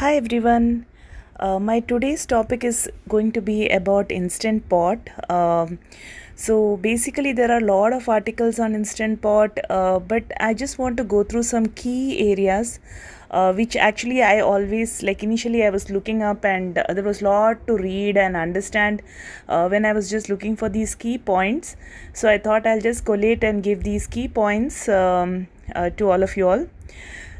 Hi everyone. My today's topic is going to be about Instant Pot. So basically, there are a lot of articles on Instant Pot, but I just want to go through some key areas, which actually I always like. Initially, I was looking up, and there was a lot to read and understand when I was just looking for these key points. So I thought I'll just collate and give these key points to all of you all.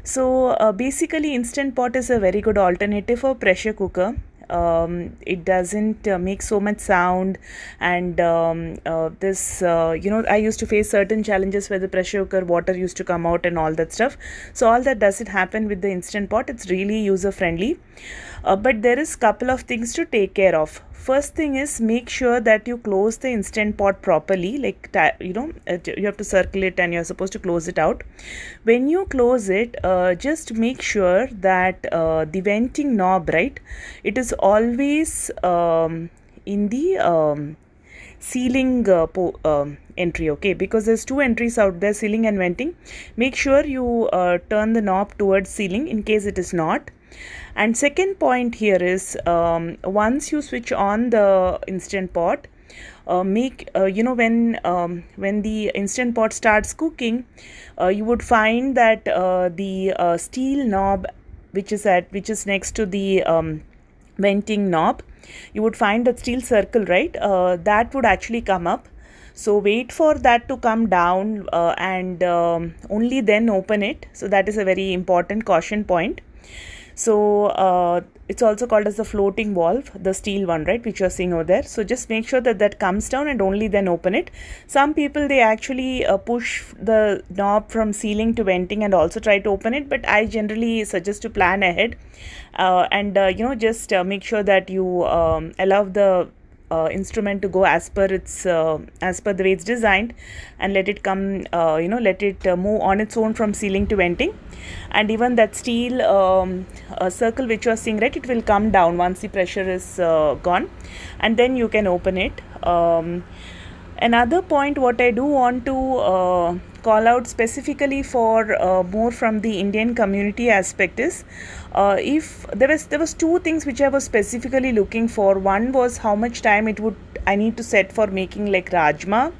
So basically, Instant Pot is a very good alternative for pressure cooker. It doesn't make so much sound, and I used to face certain challenges where the pressure cooker water used to come out and all that stuff. So all that doesn't happen with the Instant Pot. It's really user friendly, but there is couple of things to take care of. First thing is, make sure that you close the Instant Pot properly, like you have to circle it and you're supposed to close it out. When you close it, just make sure that the venting knob, right, it is always in the sealing entry, okay, because there's two entries out there, sealing and venting. Make sure you turn the knob towards sealing in case it is not. And second point here is, once you switch on the Instant Pot, make when the Instant Pot starts cooking, you would find that the steel knob, which is next to the venting knob, you would find that steel circle, right, that would actually come up. So wait for that to come down, and only then open it. So that is a very important caution point. So it's also called as the floating valve, the steel one, right, which you're seeing over there. So just make sure that that comes down and only then open it. Some people, they actually push the knob from sealing to venting and also try to open it, but I generally suggest to plan ahead, and just make sure that you allow the instrument to go as per the way it's designed, and let it come, let it move on its own from sealing to venting. And even that steel circle which you are seeing, right, it will come down once the pressure is gone, and then you can open it. Another point what I do want to call out specifically for more from the Indian community aspect is, if there was two things which I was specifically looking for. One was how much time I need to set for making like rajma,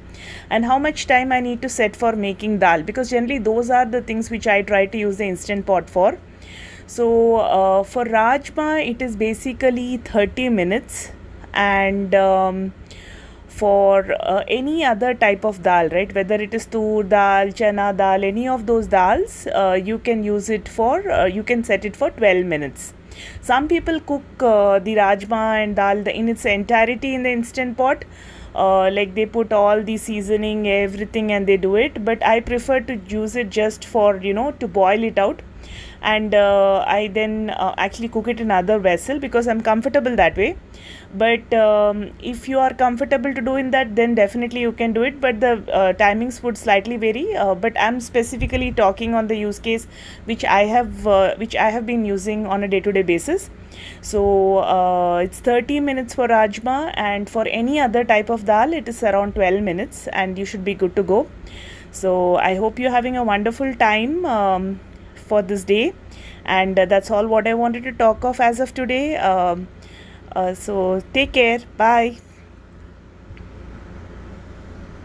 and how much time I need to set for making dal, because generally those are the things which I try to use the Instant Pot for. So for rajma, it is basically 30 minutes, and for any other type of dal, right, whether it is tur dal, chana dal, any of those dals, you can use it for, you can set it for 12 minutes. Some people cook the rajma and dal in its entirety in the Instant Pot, like they put all the seasoning, everything, and they do it, but I prefer to use it just for, to boil it out, and I then actually cook it in other vessel because I'm comfortable that way. But if you are comfortable to do in that, then definitely you can do it, but the timings would slightly vary, but I'm specifically talking on the use case which I have been using on a day-to-day basis. So it's 30 minutes for rajma, and for any other type of dal it is around 12 minutes, and you should be good to go. So I hope you're having a wonderful time for this day, and that's all what I wanted to talk of as of today. So take care. Bye.